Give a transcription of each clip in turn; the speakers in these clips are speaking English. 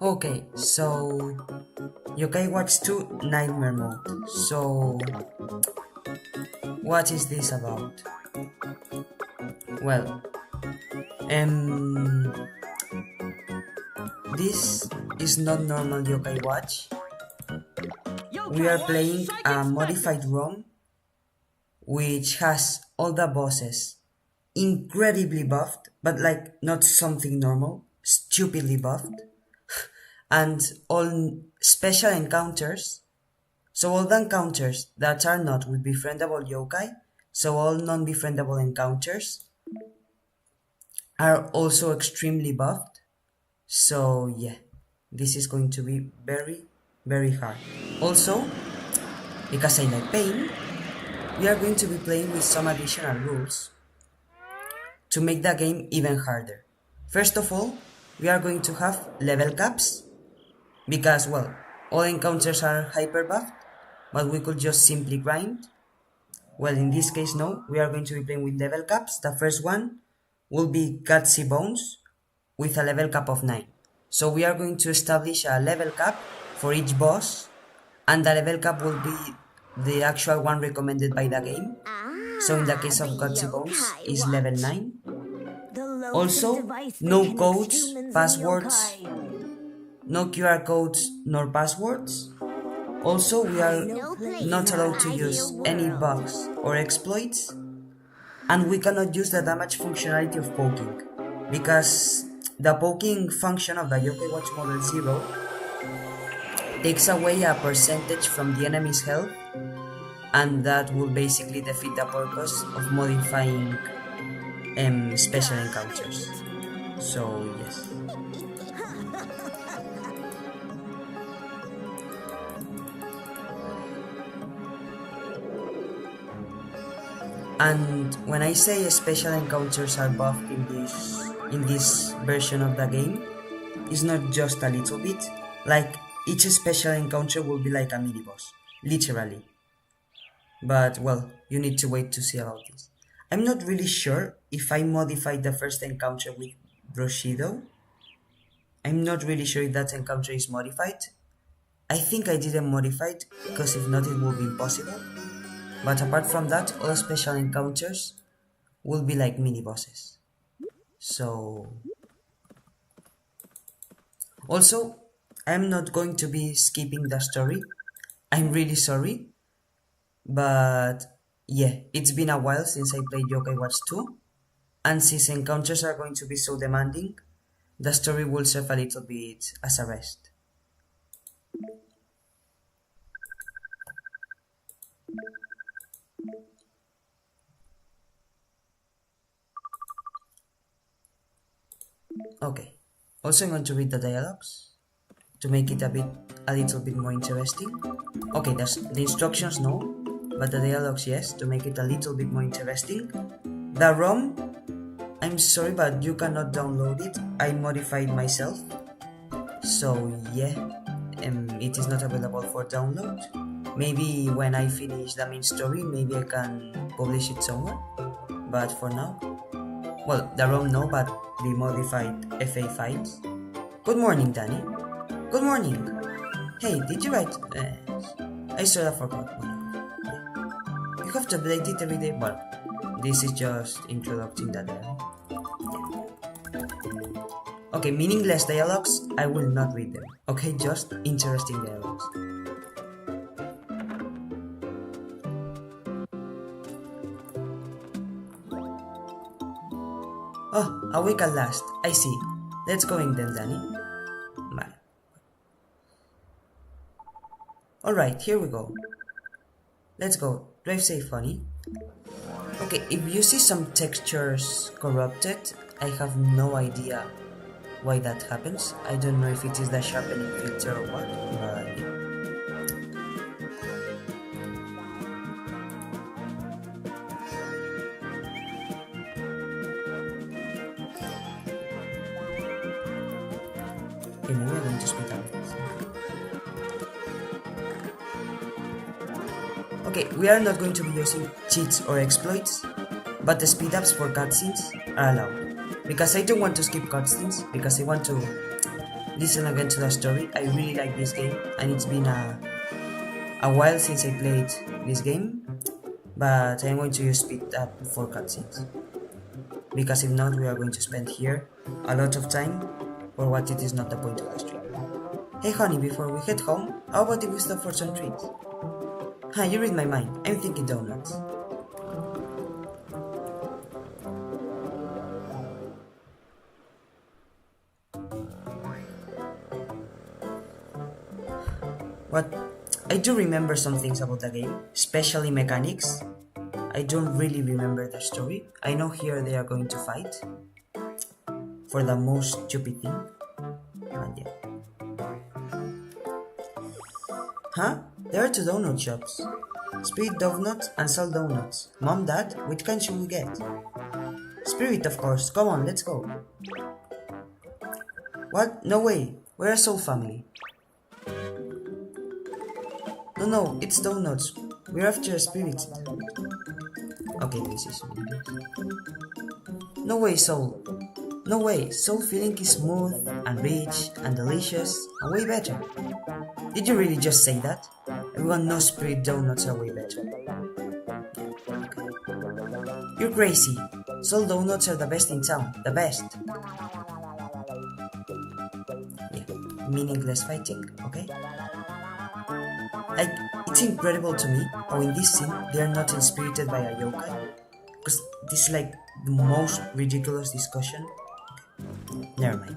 Okay, so Yokai Watch 2 Nightmare Mode. So, what is this about? Well, this is not normal Yokai Watch. We are playing a modified ROM which has all the bosses incredibly buffed, but like not something normal, stupidly buffed, and all special encounters. So all the encounters that are not with befriendable yokai, so all non-befriendable encounters, are also extremely buffed. So yeah, this is going to be very, very hard. Also, because I like pain, we are going to be playing with some additional rules to make the game even harder. First of all, we are going to have level caps, because, well, all encounters are hyper buffed, but we could just simply grind. Well, in this case, no, we are going to be playing with level caps. The first one will be Gutsy Bones with a level cap of 9. So we are going to establish a level cap for each boss, and the level cap will be the actual one recommended by the game. So in the case of Gutsy Bones, is level 9. Also, no codes, passwords, no QR codes nor passwords. Also, we are not allowed to use any bugs or exploits, and we cannot use the damage functionality of poking, because the poking function of the Yokai Watch Model 0 takes away a percentage from the enemy's health, and that will basically defeat the purpose of modifying special encounters. So yes. And when I say special encounters are buffed in this version of the game, it's not just a little bit. Like, each special encounter will be like a mini boss, literally. But well, you need to wait to see about this. I'm not really sure if I modified the first encounter with Broshido. I'm not really sure if that encounter is modified. I think I didn't modify it, because if not it would be impossible. But apart from that, all special encounters will be like mini bosses. So also, I'm not going to be skipping the story. I'm really sorry. But yeah, it's been a while since I played Yokai Watch 2. And since encounters are going to be so demanding, the story will serve a little bit as a rest. Okay, also I'm going to read the dialogues to make it a little bit more interesting. Okay, the instructions no, but the dialogues yes, to make it a little bit more interesting. The ROM, I'm sorry, but you cannot download it. I modified myself. So yeah, it is not available for download. Maybe when I finish the main story, maybe I can publish it somewhere. But for now, well, the ROM no, but the modified FA files. Good morning, Danny. Good morning. Hey, did you write? I sort of forgot. You have to update it every day. Well, this is just introducing the dialogue. Okay, meaningless dialogues, I will not read them. Okay, just interesting dialogues. Oh, a week at last. I see. Let's go in then, Danny. Bye. Alright, here we go. Let's go. Drive safe, honey. Okay, if you see some textures corrupted, I have no idea why that happens. I don't know if it is the sharpening filter or what, but yeah. Okay, maybe I'm going to speed up this. Okay, we are not going to be using cheats or exploits, but the speed ups for cutscenes are allowed. Because I don't want to skip cutscenes, because I want to listen again to the story. I really like this game, and it's been a while since I played this game, but I'm going to use speed up for cutscenes, because if not, we are going to spend here a lot of time for what it is not the point of the stream. Hey honey, before we head home, how about if we stop for some treats? You read my mind. I'm thinking donuts. What? I do remember some things about the game, especially mechanics. I don't really remember the story. I know here they are going to fight for the most stupid thing. And yeah. Huh? There are two donut shops. Spirit Donuts and Salt Donuts. Mom, Dad, which kind should we get? Spirit, of course. Come on, let's go. What? No way. We're a soul family. No, it's donuts. We're after spirits. Okay, this is no way, Soul. No way. Soul feeling is smooth and rich and delicious and way better. Did you really just say that? Everyone knows spirit donuts are way better. You're crazy. Soul donuts are the best in town. The best. Yeah, meaningless fighting, okay? Like, it's incredible to me how in this scene they are not inspirited by a yokai. Because this is like the most ridiculous discussion. Okay, never mind.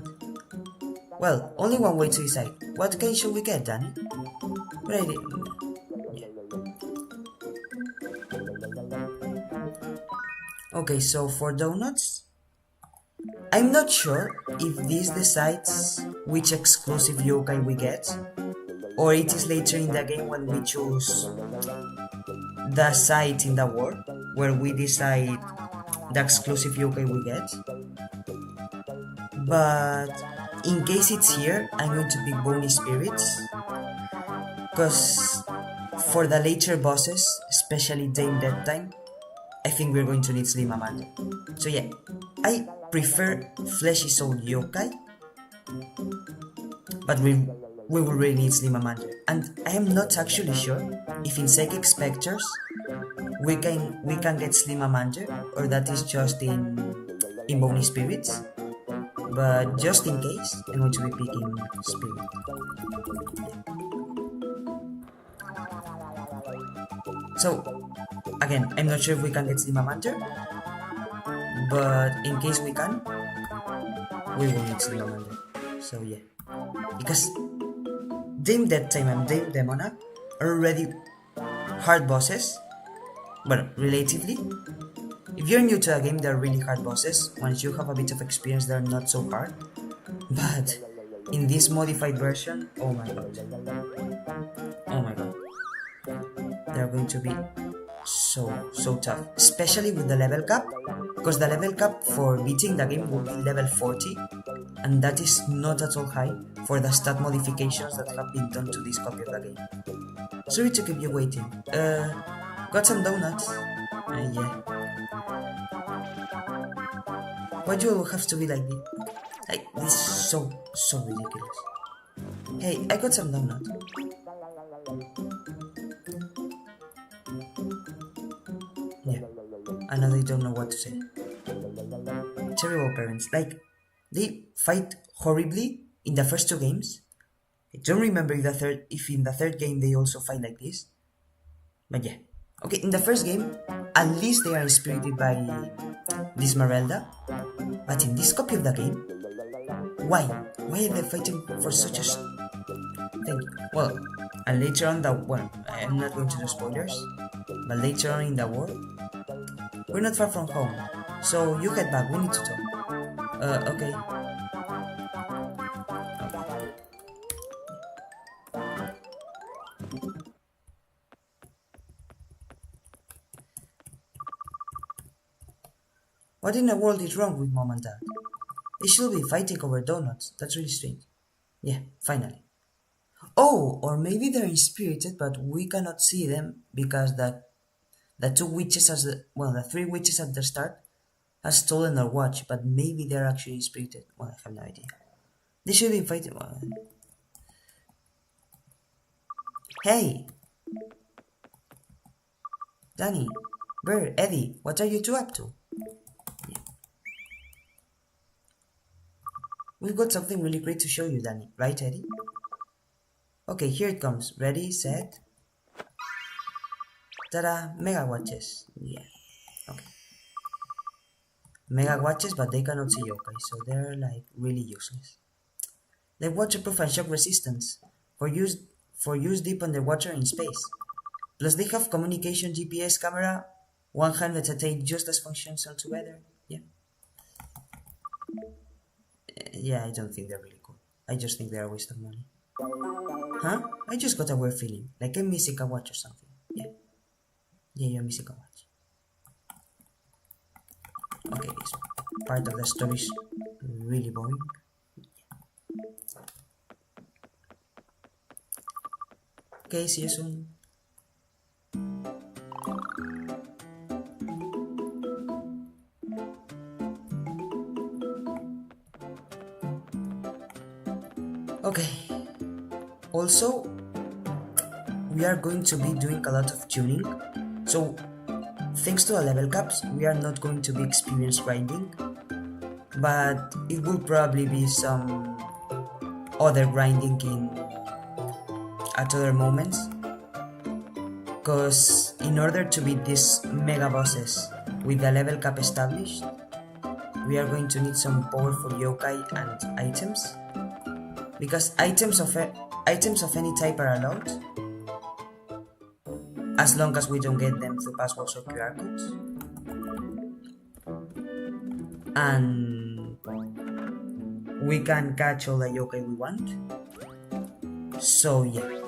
Well, only one way to decide. What kind should we get, Danny? But I didn't. Yeah. Okay, so for donuts, I'm not sure if this decides which exclusive yokai we get, or it is later in the game when we choose the site in the world where we decide the exclusive yokai we get. But in case it's here, I'm going to pick Bony Spirits, because for the later bosses, especially Dame Dead Time, I think we're going to need Slim Amanda. So yeah, I prefer Fleshy Soul Yokai, but we will really need Slim Amanda. And I am not actually sure if in Psychic Spectres we can get Slim Amanda, or that is just in Bony Spirits. But just in case, I'm going to be picking Spirit. So, again, I'm not sure if we can get Slim Amanda, but in case we can, we will need Slim Amanda. So yeah, because Dame Dead Time and Dame Demona are already hard bosses, but relatively. If you're new to a game, they're really hard bosses. Once you have a bit of experience, they're not so hard. But in this modified version, oh my god. Oh my god. They're going to be so tough. Especially with the level cap. Because the level cap for beating the game will be level 40. And that is not at all high for the stat modifications that have been done to this copy of the game. Sorry to keep you waiting. Got some donuts? Yeah. Why do you have to be like this? Like, this is so ridiculous. Hey, I got some donuts. Yeah, and now they don't know what to say. Terrible parents. Like, they fight horribly in the first two games. I don't remember if in the third game they also fight like this. But yeah. Okay, in the first game, at least they are inspired by this Marelda. But in this copy of the game, why? Why are they fighting for such a thing? Well, and later on I'm not going to do spoilers, but later on in the war, we're not far from home, so you head back, we need to talk. Okay. What in the world is wrong with Mom and Dad? They should be fighting over donuts. That's really strange. Yeah, finally. Oh, or maybe they're inspirited, but we cannot see them because the two witches the three witches at the start has stolen our watch, but maybe they're actually inspirited. Well, I have no idea. They should be fighting. Hey! Danny, Bear, Eddie, what are you two up to? Yeah. We've got something really great to show you, Danny. Right, Eddie? Okay, here it comes. Ready, set. Ta-da! Mega watches. Yeah. Okay. Mega watches, but they cannot see yokai, so they're like really useless. They're waterproof and shock resistance for use deep underwater in space. Plus they have communication, GPS, camera, 100 that take just as functions altogether. Yeah. Yeah, I don't think they're really cool. I just think they're a waste of money. Huh? I just got a weird feeling, like I'm missing a watch or something. Yeah. Yeah, you're missing a watch. Okay, this part of the story is really boring. Okay, see you soon. Okay. Also, we are going to be doing a lot of tuning. So, thanks to the level caps, we are not going to be experience grinding. But it will probably be some other grinding at other moments. Because in order to beat these mega bosses with the level cap established, we are going to need some powerful yokai and items. Because items of any type are allowed, as long as we don't get them through passwords or QR codes. And we can catch all the yokai we want. So yeah.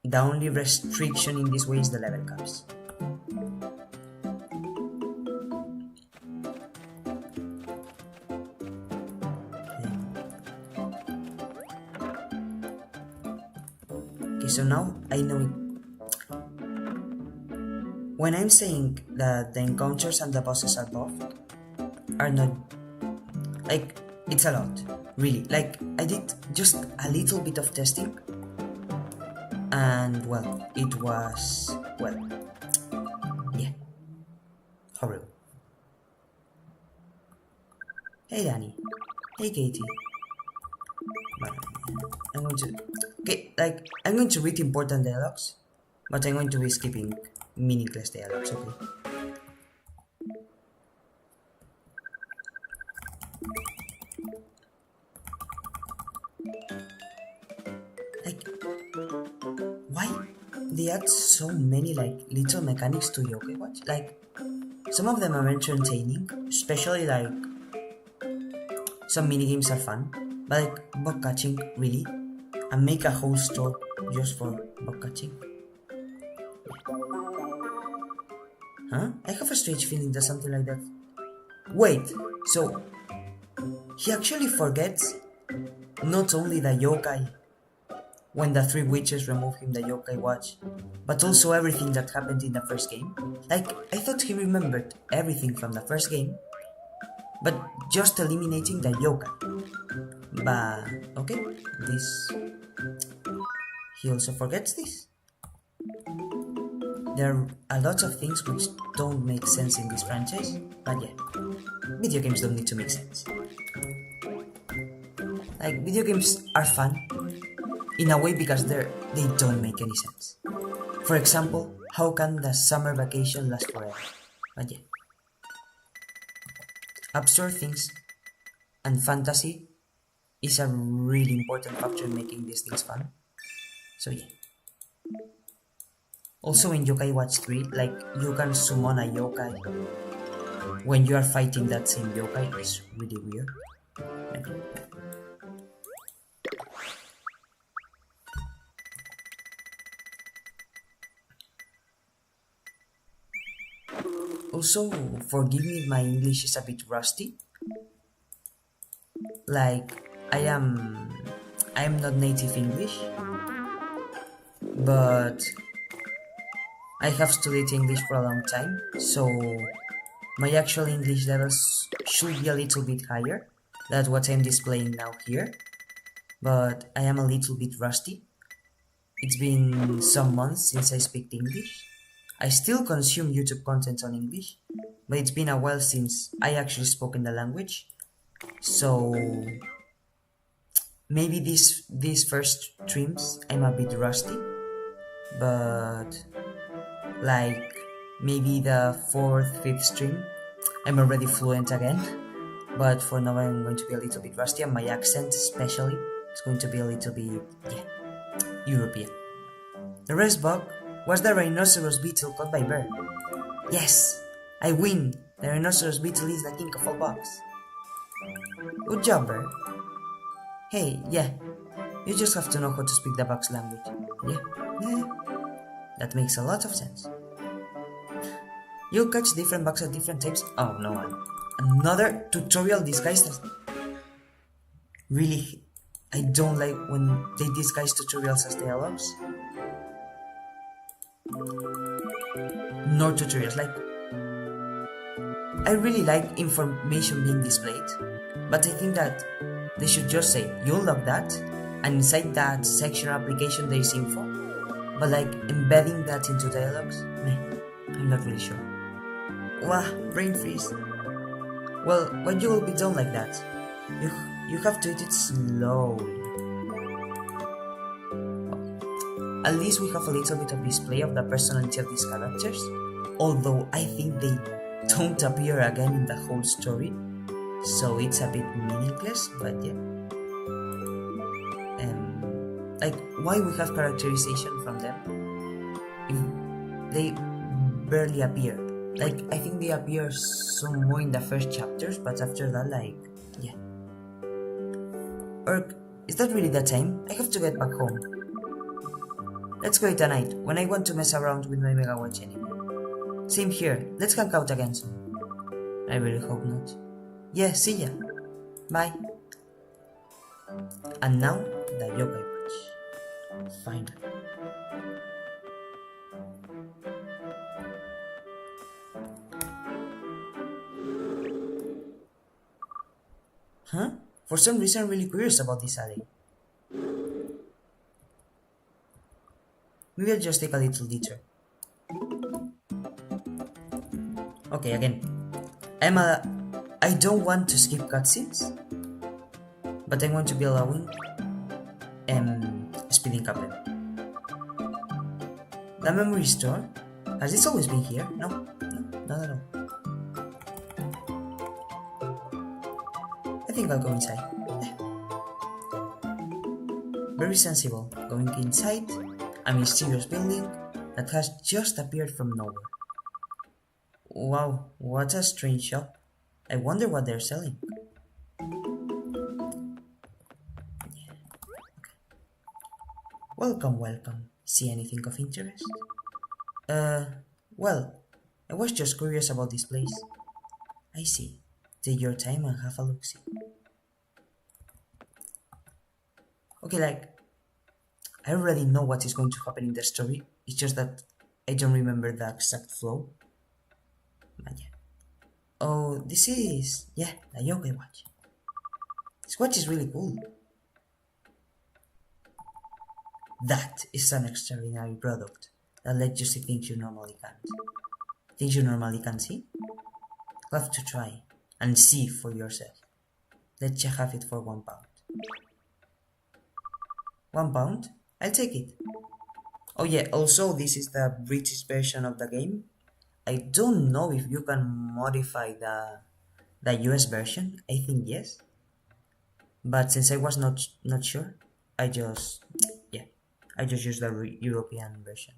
The only restriction in this way is the level caps. Okay, so now I know it. When I'm saying that the encounters and the bosses are buffed, are not... like, it's a lot. Really. Like, I did just a little bit of testing. And, well, it was... well... yeah. Horrible. Hey, Danny. Hey, Katie. I'm going to... okay, like, I'm going to read important dialogues, but I'm going to be skipping meaningless dialogues, okay? Like, why they add so many, like, little mechanics to Yokai Watch? Like, some of them are entertaining, especially, like, some minigames are fun, but, like, bug catching, really? And make a whole store just for bug catching? Huh? I have a strange feeling that something like that... wait, so... he actually forgets not only the yokai when the three witches remove him the yokai watch, but also everything that happened in the first game? Like, I thought he remembered everything from the first game, but just eliminating the yokai. But, okay, this... he also forgets this. There are a lot of things which don't make sense in this franchise, but yeah, video games don't need to make sense. Like, video games are fun, in a way, because they don't make any sense. For example, how can the summer vacation last forever? But yeah. Absurd things and fantasy is a really important factor in making these things fun. So yeah. Also in Yokai Watch 3, like, you can summon a yokai when you are fighting that same yokai. It's really weird. Also, forgive me if my English is a bit rusty. Like, I am not native English, but I have studied English for a long time, so my actual English levels should be a little bit higher. That's what I'm displaying now here. But I am a little bit rusty. It's been some months since I speak English. I still consume YouTube content on English, but it's been a while since I actually spoke in the language. So maybe these first streams I'm a bit rusty, but like maybe the fourth, fifth stream I'm already fluent again. But for now I'm going to be a little bit rusty, and my accent especially is going to be a little bit, yeah, European. The rest bug was the rhinoceros beetle caught by bear. Yes, I win! The rhinoceros beetle is the king of all bugs. Good job, bear. Hey, yeah, you just have to know how to speak the bug's language. Yeah, that makes a lot of sense. You'll catch different bugs at different times. Oh no, another tutorial disguised as... Really, I don't like when they disguise tutorials as dialogues. Nor tutorials, like... I really like information being displayed, but I think that they should just say, you'll love that, and inside that section or application there is info, but like embedding that into dialogues, I'm not really sure. Wow, brain freeze. Well, when you will be done like that, you have to eat it slowly. At least we have a little bit of display of the personality of these characters, although I think they don't appear again in the whole story, so it's a bit meaningless, but yeah. Like, why we have characterization from them if they barely appear? Like, I think they appear some more in the first chapters, but after that, like, yeah. Or, is that really the time? I have to get back home. Let's go tonight, when I want to mess around with my Mega Watch anyway. Same here, let's hang out again soon. I really hope not. Yeah, see ya. Bye. And now, the Yokai Watch. Finally. Huh? For some reason I'm really curious about this alley. Maybe I'll just take a little detour. Okay, again. I don't want to skip cutscenes, but I want to be allowing speeding up them. The memory store? Has this always been here? No, not at all. I think I'll go inside. Very sensible. Going inside a mysterious building that has just appeared from nowhere. Wow, what a strange shop. I wonder what they're selling. Welcome, welcome. See anything of interest? Well, I was just curious about this place. I see. Take your time and have a look-see. Okay, like, I already know what is going to happen in the story. It's just that I don't remember the exact flow. But yeah. Oh, this is... yeah, the Yokai watch. This watch is really cool. That is an extraordinary product that lets you see things you normally can't. Things you normally can't see? You have to try and see for yourself. Let you have it for £1. £1? I'll take it. Oh yeah, also this is the British version of the game. I don't know if you can modify the US version. I think yes. But since I was not sure, I just used the European version.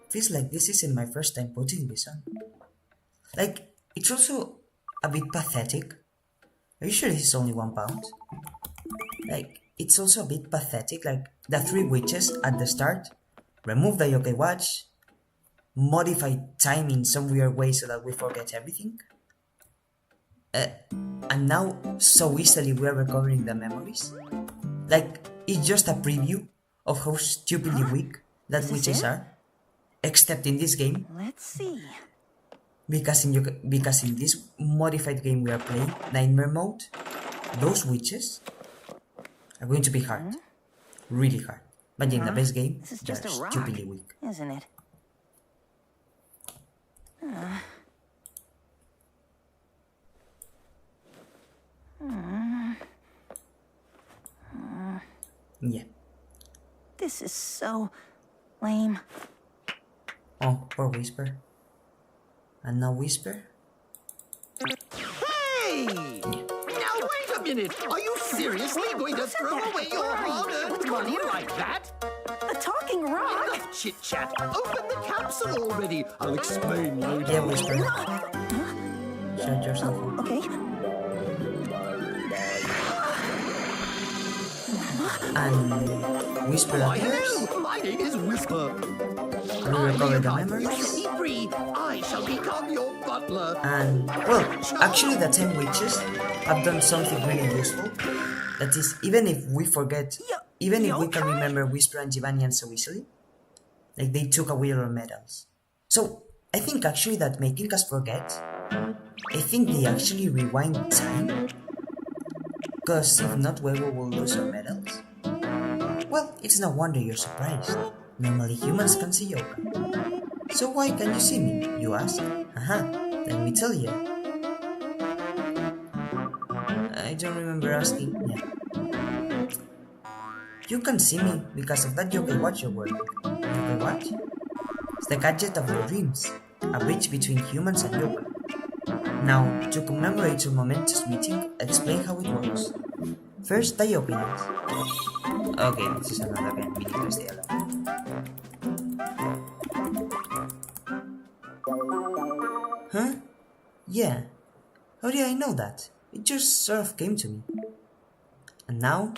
Feels like this isn't my first time putting this on. Like, it's also a bit pathetic. Are you sure this is only £1? Like, it's also a bit pathetic, like, the 3 witches at the start, remove the Yokai watch, modify time in some weird way so that we forget everything. And now, so easily we are recovering the memories. Like, it's just a preview of how stupidly weak that witches are. Except in this game. Let's see. Because in this modified game we are playing, Nightmare Mode, those witches are going to be hard. Really hard. But in the base game, This is they're just a rock, stupidly weak. isn't it? Yeah. This is so lame. Oh, poor Whisper. And now Whisper? Hey! Now wait a minute. Are you seriously going to throw away your hard-earned money like that? A talking rock? Enough chit-chat. Open the capsule already. I'll explain later. Yeah, Whisper. Shut yourself up. Okay. And Whisper Why, appears. hello. My name is Whisper. We recover the You memories. shall be free. I shall become your butler. And, well, actually the 10 witches have done something really useful. That is, even if we forget, even if we can remember Whisper and Givanian so easily, like they took away our medals. So, I think actually that making us forget, I think they actually rewind time. Because if not, we will lose our medals. Well, it's no wonder you're surprised. Normally humans can see Yokai. So why can you see me, you ask? Let me tell you. I don't remember asking. Yeah. You can see me because of that Yokai watch you're wearing. Yokai watch? It's the gadget of your dreams, a bridge between humans and Yokai. Now, to commemorate your momentous meeting, explain how it works. First, the Yokai dance. Okay, this is another game. We need to stay alone. Huh? Yeah. How did I know that? It just sort of came to me. And now,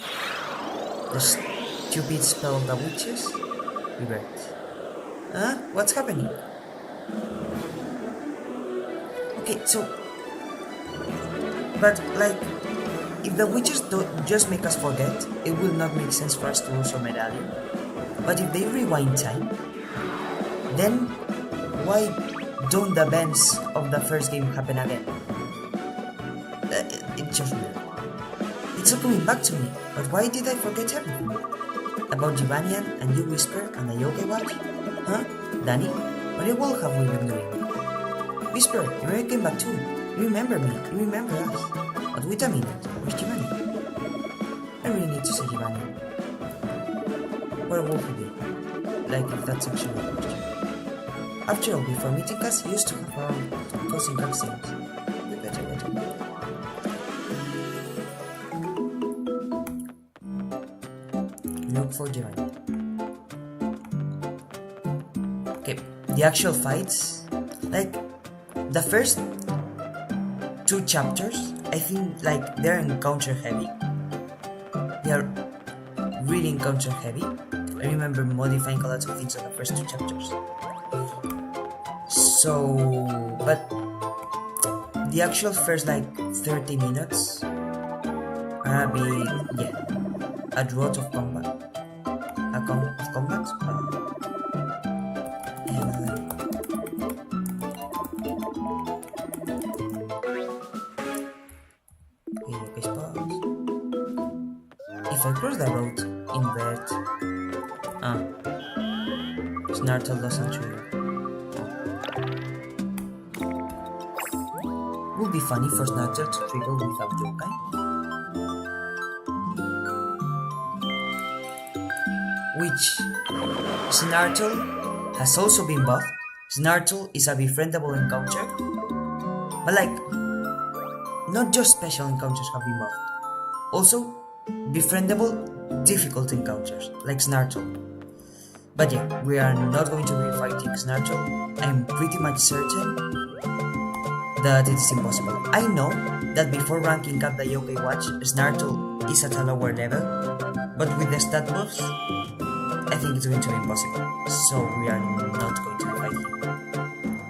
the stupid spell of the witches reverts. Huh? What's happening? Okay, so... But, like, if the witches don't just make us forget, it will not make sense for us to lose our medallion. But if they rewind time, then why don't the events of the first game happen again? It just weird. It's all coming back to me, but why did I forget everything? About Givanian and you Whisper and the Yokai watch? Huh? Danny? What the world have we been doing? Whisper, you already came back too. You remember me, you remember us. But wait a minute, where's Givanian? I really need to see Givanian. Where will he be? Like if that's actually a question. After all, before meeting us, he used to have our causing cutscenes. We better. Look for Givanian. Okay, the actual fights, like the first 2 chapters, I think like they're encounter heavy. They are really encounter heavy. I remember modifying a lot of things on the first 2 chapters. So, but the actual first like 30 minutes are a bit, yeah, a drought of combat. Of combat? Okay, spawns. If I cross the road in red, Snartle doesn't trigger. Would be funny for Snartle to trigger without Yokai. Which Snartle has also been buffed. Snartle is a befriendable encounter, but like, not just special encounters have been buffed. Also, befriendable, difficult encounters, like Snartle. But yeah, we are not going to be fighting Snartle. I'm pretty much certain that it is impossible. I know that before ranking up the Yokai Watch, Snartle is at a lower level, but with the stat buffs, I think it's going to be impossible. So we are not going to be fighting.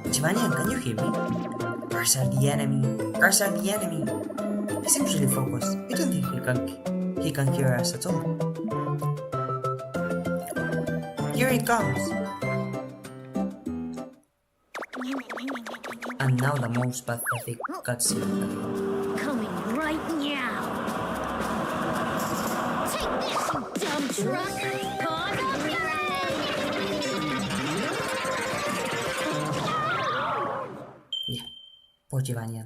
Givanian, can you hear me? Cars are the enemy. Cars are the enemy. He seems really focused. I don't think he can hear us at all. Here he comes. And now the most pathetic cutscene. Coming right now. Take this, you dumb truck. Cause I'm Yeah, poor Giovanni.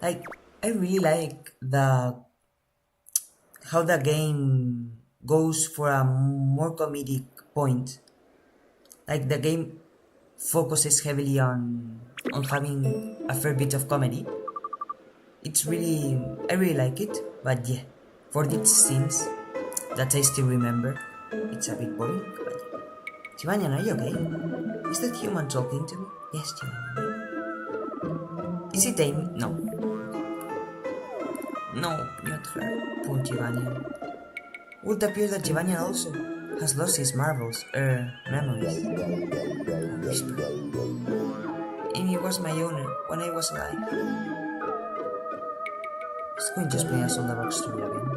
Like, I really like how the game goes for a more comedic point. Like, the game focuses heavily on having a fair bit of comedy. I really like it, but yeah, for these scenes that I still remember, it's a bit boring. But Giovanni, are you okay? Is that human talking to me? Yes, Giovanni. Is it Amy? No. No, not her. Poor Giovanni. Would appear that Giovanni also has lost his marbles, memories. Whisper. Amy was my owner when I was alive. It's going to explain us all the backstory again.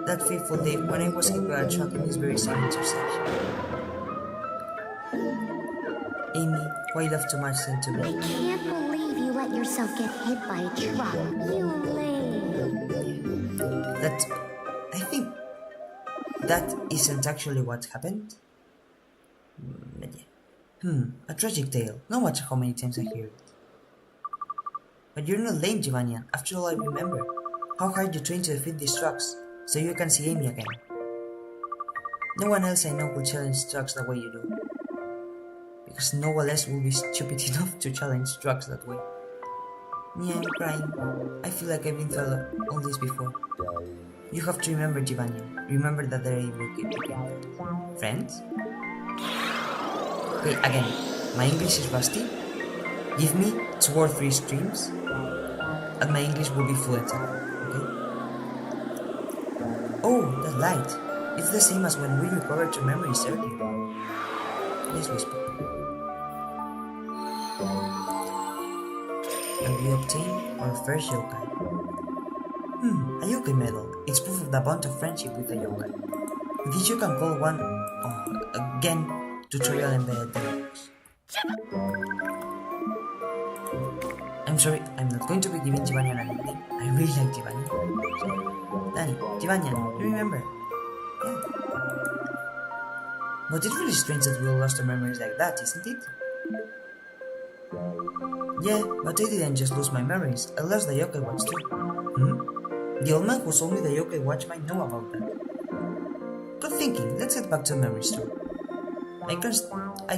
That fateful day when I was hit by a truck in this very same intersection. Amy, who I love too much, sent to me. I can't believe you let yourself get hit by a truck. You lame. I think that isn't actually what happened. But yeah. A tragic tale. No matter how many times I hear it. But you're not lame, Giovanni. After all, I remember how hard you trained to defeat these trucks, so you can see Amy again. No one else I know will challenge trucks the way you do. Because no one else will be stupid enough to challenge trucks that way. Yeah, I'm crying. I feel like I've been through all this before. You have to remember, Giovanni. Remember that they will keep you friends? Okay, again, my English is rusty. Give me 2 or 3 streams, and my English will be fluent, okay? Oh, that light. It's the same as when we recovered your memories earlier. Yes, Whisper. And we obtained our first yokai. A yokai medal. It's proof of the bond of friendship with a yokai. This you can call one, again, tutorial embedded dialogues. I'm sorry, I'm not going to be giving Giovanni a nickname. I really like Giovanni. So, Danny, Giovanni, you remember? Yeah. But it's really strange that we all lost our memories like that, isn't it? Yeah, but I didn't just lose my memories. I lost the yokai watch too. The old man who sold me the yokai watch might know about that. Good thinking, let's head back to the memory store. I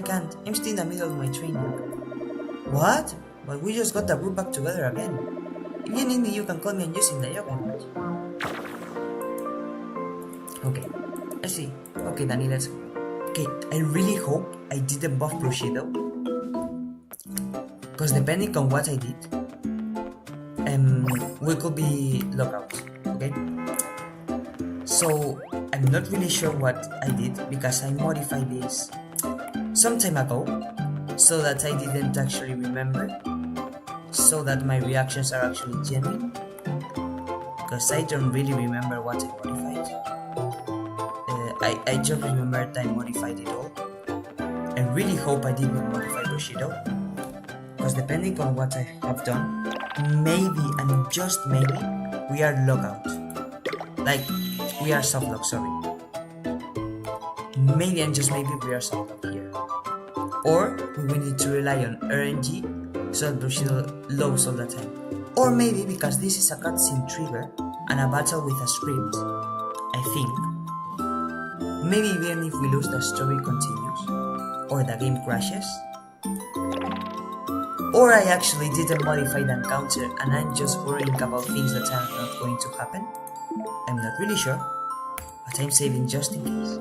can't. I'm still in the middle of my training. What? But we just got the group back together again. If you need me, you can call me and using the yoga watch. Okay, I see. Okay, Danny, let's go. Okay, I really hope I didn't buff Bushido. Because depending on what I did, we could be lockouts, okay? So, I'm not really sure what I did because I modified this some time ago so that I didn't actually remember, so that my reactions are actually genuine, because I don't really remember what I modified. I just remembered I modified it all. I really hope I didn't modify Bushido, because depending on what I have done, maybe and just maybe we are logout. Like, we are softlock, sorry. Maybe and just maybe we are softlock here. Or we will need to rely on RNG so that Bushido lows all the time. Or maybe because this is a cutscene trigger and a battle with a script, I think. Maybe even if we lose, the story continues, or the game crashes. Or I actually didn't modify the encounter and I'm just worrying about things that are not going to happen. I'm not really sure, but I'm saving just in case.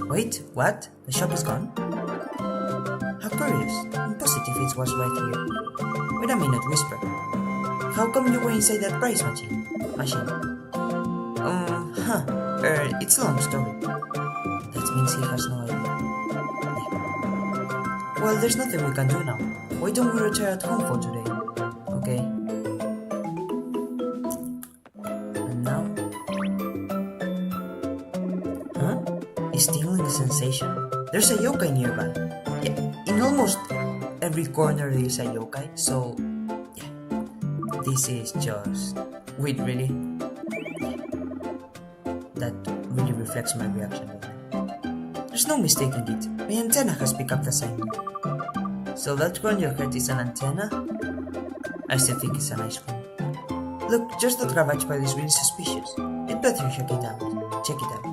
Wait, what? The shop is gone? How curious. I'm positive it was right here. Wait a minute, Whisper. How come you were inside that prize machine? It's a long story. That means he has no idea. Yeah. Well, there's nothing we can do now. Why don't we retire at home for today? Okay. And now? Huh? Is tingling a sensation? There's a yokai nearby. Yeah, in almost every corner there is a yokai, so yeah. This is just... Wait, really? That really reflects my reaction right now. There's no mistaking it. My antenna has picked up the sign. So that on your head is an antenna? I still think it's an ice cream. Look, just that garbage pile is really suspicious. You'd better check it out. Check it out.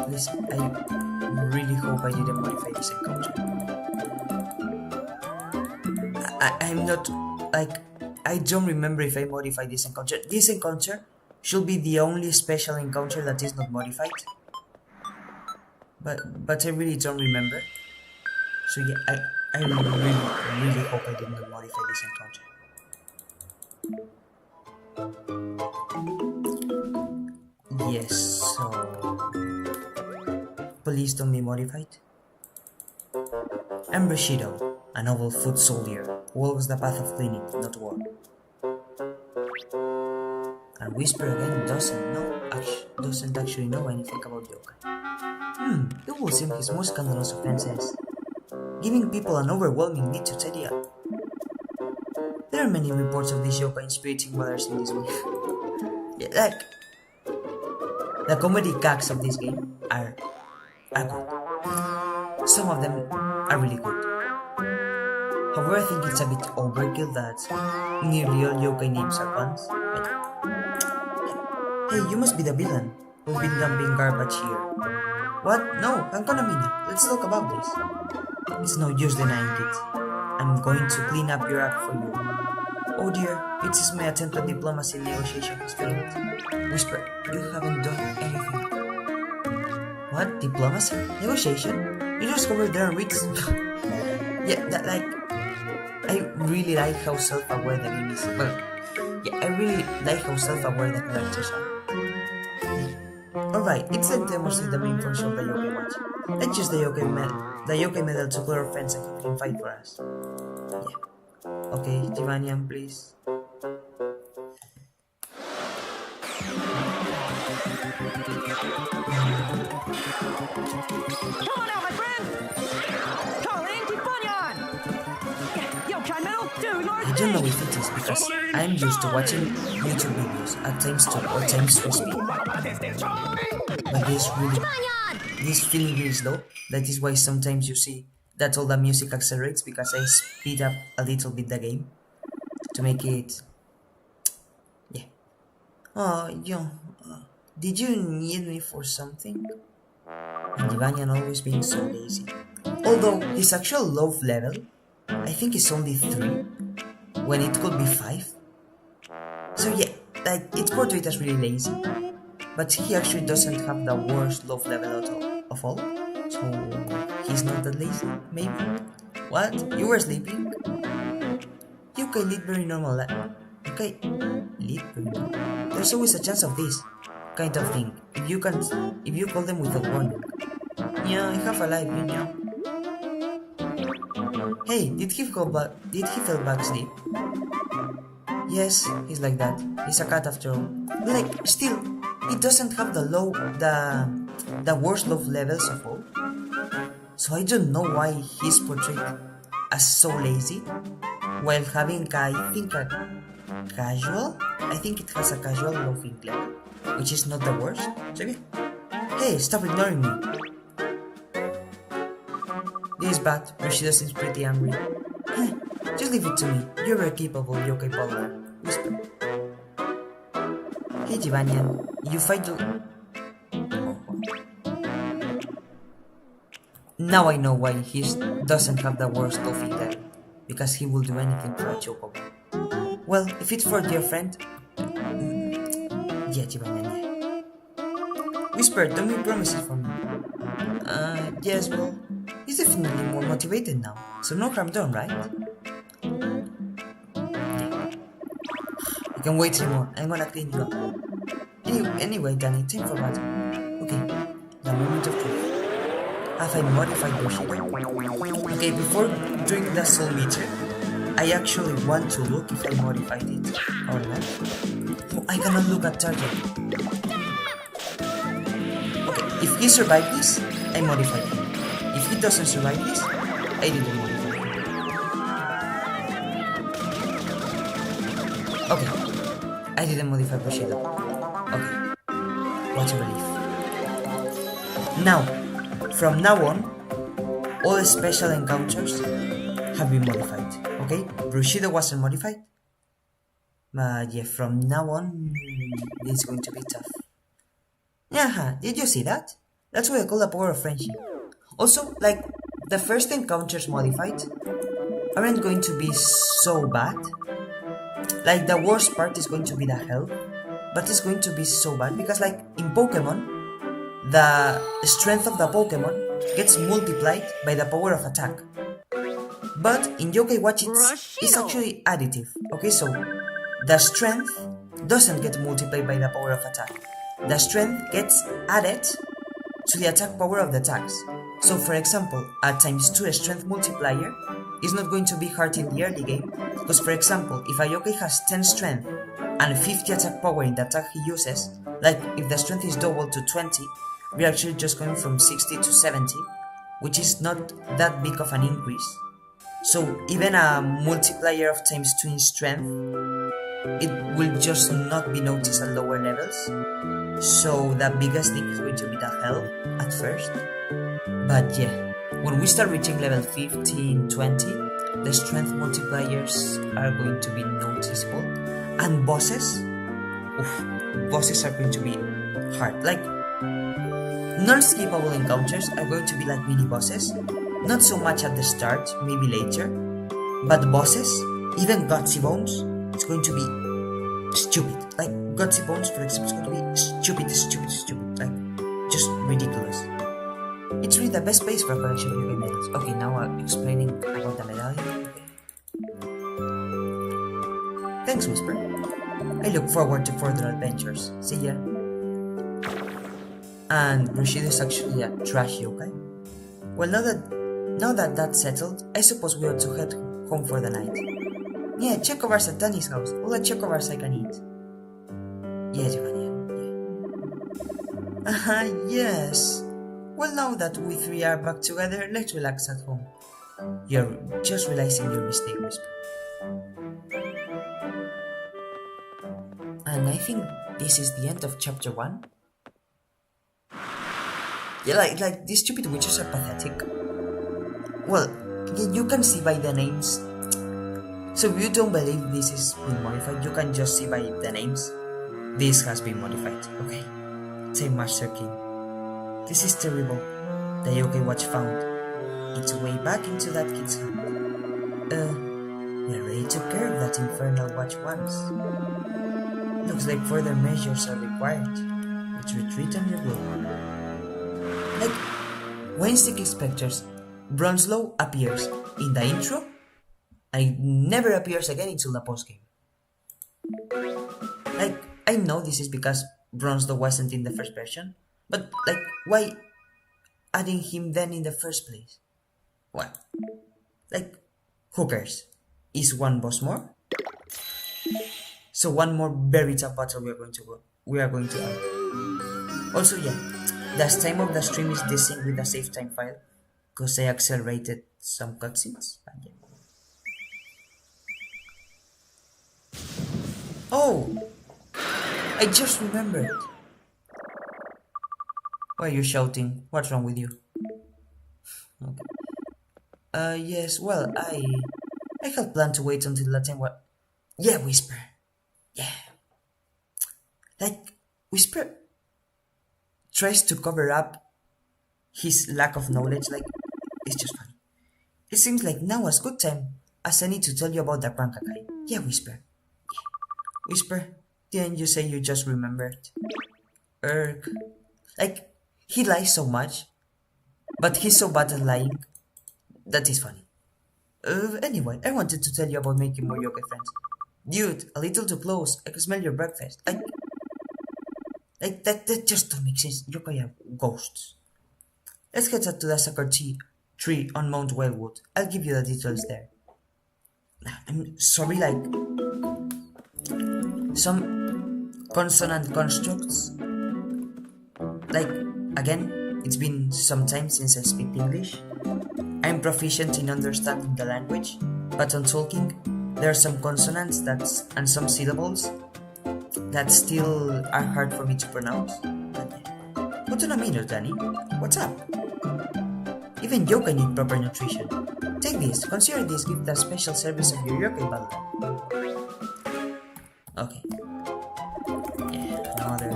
Please, I really hope I didn't modify this encounter. I'm not, like, I don't remember if I modified this encounter. This encounter should be the only special encounter that is not modified. But I really don't remember. So yeah, I really hope I did not modify this encounter. Yes, so... Please don't be modified. I'm Bushido, a noble foot soldier who walks the path of cleaning, not war. And Whisper again doesn't actually know anything about Yokai. It will seem his most scandalous offense is giving people an overwhelming need to tidy up. There are many reports of these yokai inspiriting mothers in this week. Yeah, like, the comedy gags of this game are good. Some of them are really good. However, I think it's a bit overkill that nearly all yokai names are puns. Hey, you must be the villain who's been dumping garbage here. What? No, hang on a minute. Let's talk about this. It's no use denying it. I'm going to clean up your act for you. Oh dear, it seems my attempt at diplomacy negotiation has failed. Whisper, you haven't done anything. What? Diplomacy? Negotiation? You just go over there and read. Yeah, that, like... I really like how self-aware the game is. Well, yeah, I really like how self-aware the characters are. Alright, it's time to demonstrate the main function of the Yokai Watch. Let's use the Yokai medal to clear our friends and who can fight for us. Yeah. Okay, Tivanian, please. Come on out, my friend! Calling Tifanian! Yokai medal, do your I don't know if it is because I'm used to watching YouTube videos at times 2 or times 3 speed. But this feeling really slow. That is why sometimes you see that all the music accelerates because I speed up a little bit the game to make it... Yeah. Oh, yo, did you need me for something? And Ivanian always being so lazy. Although his actual love level, I think is only 3, when it could be 5. So yeah, like, it's portrayed as really lazy. But he actually doesn't have the worst love level of all. So he's not that lazy, maybe? What? You were sleeping? Yokai lead very normal life. Okay, lead very normal. There's always a chance of this kind of thing. If you call them without warning. Yeah, I have a life, you know. Hey, did he fall back asleep? Yes, he's like that. He's a cat after all. Like, still, he doesn't have the worst love levels of all. So I don't know why he's portrayed as so lazy, while having, I think it has a casual loving level, which is not the worst. So yeah. Hey, stop ignoring me. This is bad. Rashida seems pretty angry. Hey, just leave it to me. You're very capable, Yokai Powder. Whisper. Hey, Jivanian, you fight the... Now I know why he doesn't have the worst loving level, because he will do anything for a chocobo. Well, if it's for dear friend... Yeah, Jivanian, yeah. Whisper, don't make promises for me. Yes, well... He's definitely more motivated now, so no harm done, right? I can wait anymore. I'm gonna clean you up. Anyway, Danny, time for battle. Okay, the moment of truth. Have I modified Bushido? Okay, before doing the soul meter, I actually want to look if I modified it or not. Oh, I cannot look at target. Okay, if he survived this, I modified him. If he doesn't survive this, I didn't modify him. Okay, I didn't modify Bushido. Okay, what a relief. Now, from now on, all special encounters have been modified. Okay, Bushido wasn't modified, but yeah, from now on, it's going to be tough. Yeah, did you see that? That's what I call the power of friendship. Also, like, the first encounters modified aren't going to be so bad. Like, the worst part is going to be the health, but it's going to be so bad because, like, in Pokemon, the strength of the Pokemon gets multiplied by the power of attack. But in Yokai Watch it's actually additive. Okay, so the strength doesn't get multiplied by the power of attack. The strength gets added to the attack power of the attacks. So for example, a ×2 strength multiplier is not going to be hard in the early game, because for example, if a Yokai has 10 strength and 50 attack power in the attack he uses, like if the strength is doubled to 20, we're actually just going from 60 to 70, which is not that big of an increase. So even a multiplier of ×2 in strength, it will just not be noticed at lower levels. So the biggest thing is going to be the health at first. But yeah, when we start reaching level 15, 20, the strength multipliers are going to be noticeable. And bosses, bosses are going to be hard. Like, non-skippable encounters are going to be like mini-bosses. Not so much at the start, maybe later. But bosses, even Gutsy Bones, it's going to be stupid. Like, Gutsy Bones, for example, is going to be stupid. Like, just ridiculous. It's really the best place for a collection of Yokai medals. Okay, now I'm explaining about the medallion. Thanks, Whisper. I look forward to further adventures. See ya. And Bushido is actually a trash yokai. Well, now that that's settled, I suppose we ought to head home for the night. Yeah, chocobars at Danny's house. All the chocobars I can eat. Yeah, you can, yeah. Yes. Well, now that we three are back together, let's relax at home. You're just realizing your mistake, Whisper. And I think this is the end of chapter 1. Yeah, like these stupid witches are pathetic. Well, you can see by the names. So if you don't believe this is been modified, you can just see by the names. This has been modified, okay? Say Master King. This is terrible. The Yokai Watch found its way back into that kid's hand. We're ready to curb that infernal watch once. Looks like further measures are required. Let's retreat on your will. Like, when Sticky Spectres, Bronzlow appears in the intro, and it never appears again until the postgame. Like, I know this is because Bronzlow wasn't in the first version, but like, why adding him then in the first place? What? Like, who cares? Is one boss more? So one more very tough battle we are going to add. Also, yeah, the time of the stream is desync with the save time file, because I accelerated some cutscenes. Yeah. Oh! I just remembered. Why are you shouting? What's wrong with you? Okay. Yes, well, I had planned to wait until that time. What? Yeah, Whisper. Yeah. Like, Whisper tries to cover up his lack of knowledge. Like, it's just funny. It seems like now is good time as I need to tell you about the Prankakai. Yeah, Whisper. Yeah. Whisper, didn't you say you just remembered? Like, he lies so much, but he's so bad at lying that is funny. Anyway, I wanted to tell you about making more yokai friends. Dude, a little too close. I can smell your breakfast. That just don't make sense. Yokai are ghosts. Let's head up to the sacred tree on Mount Wildwood. I'll give you the details there. I'm sorry, like some consonant constructs. Like, again, it's been some time since I speak English. I'm proficient in understanding the language, but on talking, there are some consonants and some syllables that still are hard for me to pronounce. Hold on a minute, Danny. What's up? Even yokai need proper nutrition. Take this. Consider this gift a special service of your yokai butler. Okay. Yeah, another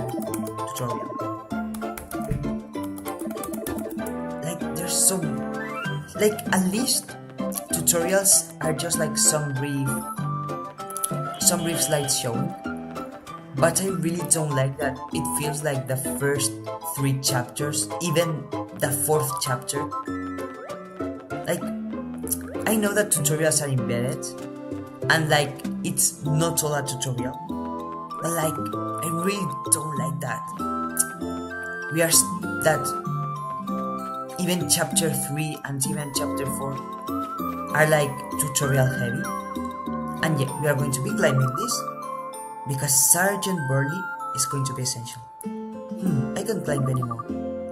tutorial. Like, there's so... Like, at least tutorials are just like some brief slides showing. But I really don't like that it feels like the first 3 chapters, even the 4th chapter. Like, I know that tutorials are embedded, and like, it's not all a tutorial. But like, I really don't like that. That even chapter 3 and even chapter 4 are like tutorial heavy. And yeah, we are going to be climbing this because Sergeant Burley is going to be essential. I can't climb anymore.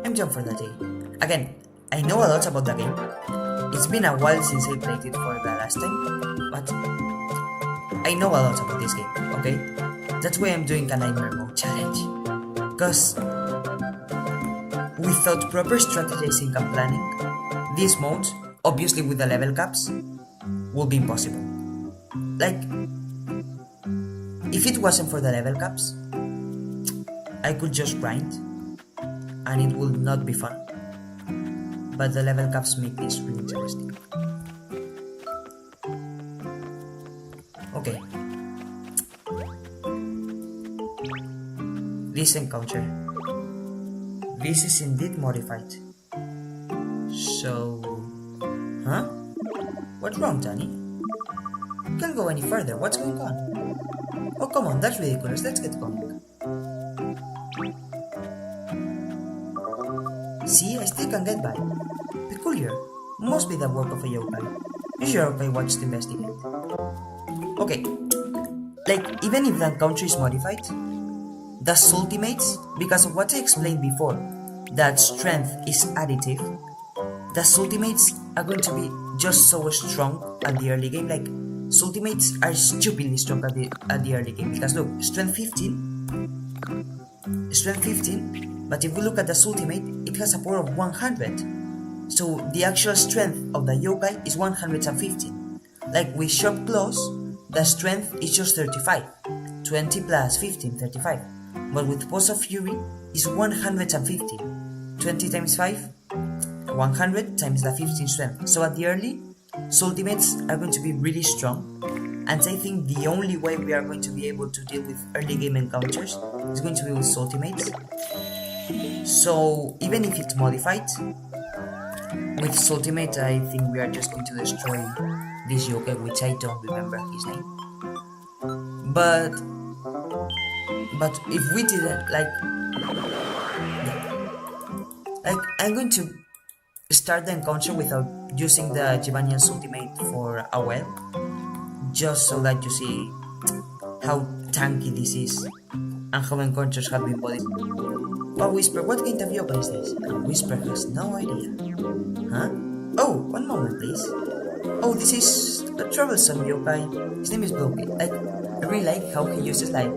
I'm done for the day. Again, I know a lot about the game. It's been a while since I played it for the last time, but I know a lot about this game, okay? That's why I'm doing a Nightmare Mode challenge. Because without proper strategizing and planning, this mode, obviously with the level caps, will be impossible. Like, if it wasn't for the level caps, I could just grind, and it would not be fun. But the level caps make this really interesting. Okay. This encounter. This is indeed modified. So... Huh? What's wrong, Danny? Can't go any further. What's going on? Oh, come on, that's ridiculous. Let's get going. See, I still can get by. Peculiar. Must be the work of a yokai. Use your yokai watch to investigate. Okay. Like, even if the encounter is modified, the ultimates, because of what I explained before, that strength is additive, the ultimates are going to be just so strong at the early game. Like, ultimates are stupidly strong at the early game. Because look, strength 15, but if we look at the ultimate, it has a power of 100. So the actual strength of the yokai is 115. Like, with sharp claws, the strength is just 35. 20 plus 15, 35. But with Pulse of Fury is 150. 20 times 5, 100 times the 15 strength. So at the early, ultimates are going to be really strong. And I think the only way we are going to be able to deal with early game encounters is going to be with ultimates. So even if it's modified, with ultimate I think we are just going to destroy this yokai, which I don't remember his name. But if we didn't, like I'm going to start the encounter without using the Givanian's ultimate for a while, just so that you see how tanky this is and how encounters have been bodied. Oh, Whisper, what kind of yokai is this? Whisper has no idea. Huh? Oh, one moment please. Oh, this is a troublesome yokai. His name is Bloki. Like, I really like how he uses like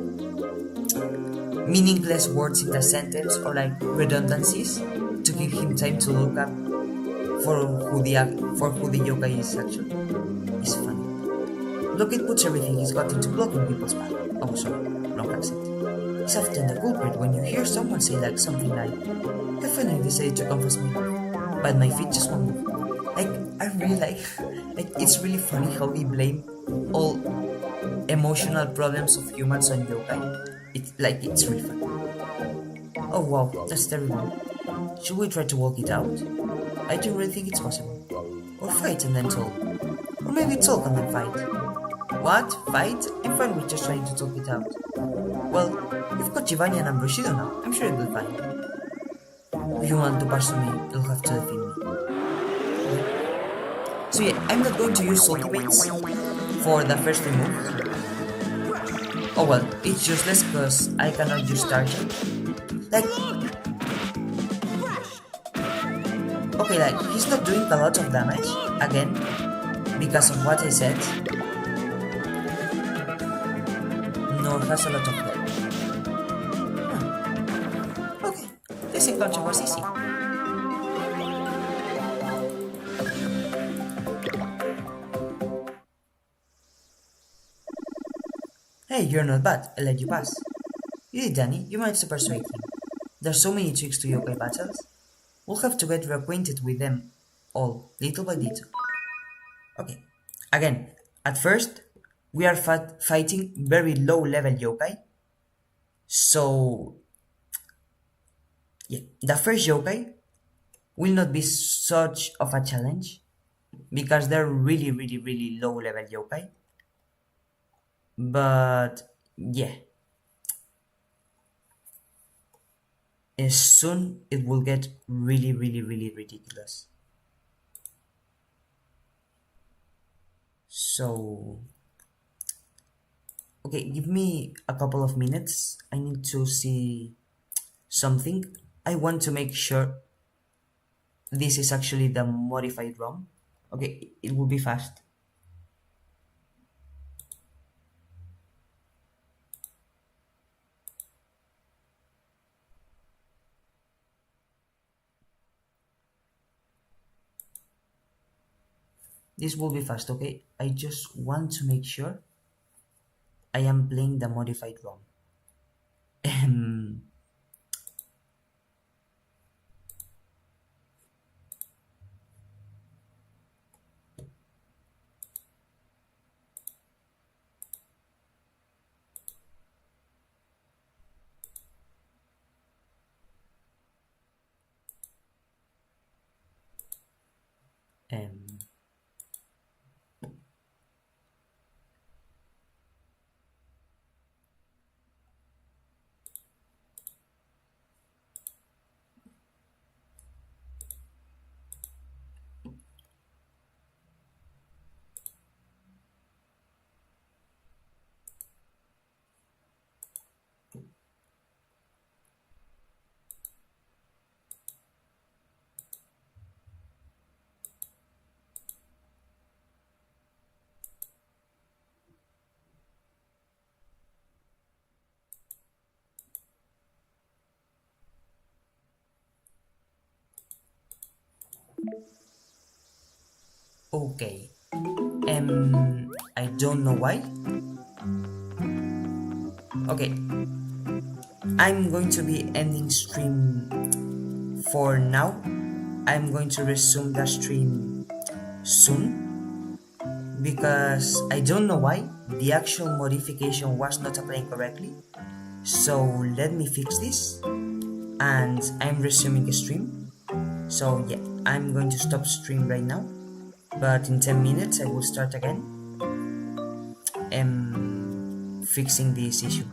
meaningless words in the sentence or like redundancies to give him time to look up for who the yokai is actually. It's funny. Look, it puts everything he's got into blocking people's path. Oh, sorry, wrong accent. It's often the culprit when you hear someone say like something like, I finally decided to confess me, but my feet just won't move. Like, I really like it's really funny how we blame all emotional problems of humans on yokai. It's really funny. Oh wow, that's terrible. Should we try to walk it out? I don't really think it's possible. Or fight and then talk. Or maybe talk and then fight. What? Fight? I'm fine with just trying to talk it out. Well, you've got Giovanni and Ambrosino now. I'm sure you'll be fine. If you want to pass to me, you'll have to defeat me. So yeah, I'm not going to use ultimates for the first three moves. Oh well, it's useless because I cannot use target. Like... Okay, like, he's not doing a lot of damage, again, because of what I said. Nor has a lot of health. Okay, this encounter was easy. Hey, you're not bad, I'll let you pass. You did, Danny, you managed to persuade him. There's so many tricks to yokai battles. We'll have to get reacquainted with them all, little by little. Okay, again, at first, we are fighting very low level yokai. So, yeah, the first yokai will not be such of a challenge because they're really low level yokai. But, yeah. Soon it will get really ridiculous. So, okay, give me a couple of minutes. I need to see something. I want to make sure this is actually the modified ROM. Okay, it will be fast. This will be fast, okay? I just want to make sure I am playing the modified ROM. Okay. I don't know why. Okay. I'm going to be ending stream for now. I'm going to resume the stream soon because I don't know why the actual modification was not applying correctly. So let me fix this and I'm resuming the stream. So yeah, I'm going to stop stream right now, but in 10 minutes I will start again fixing this issue.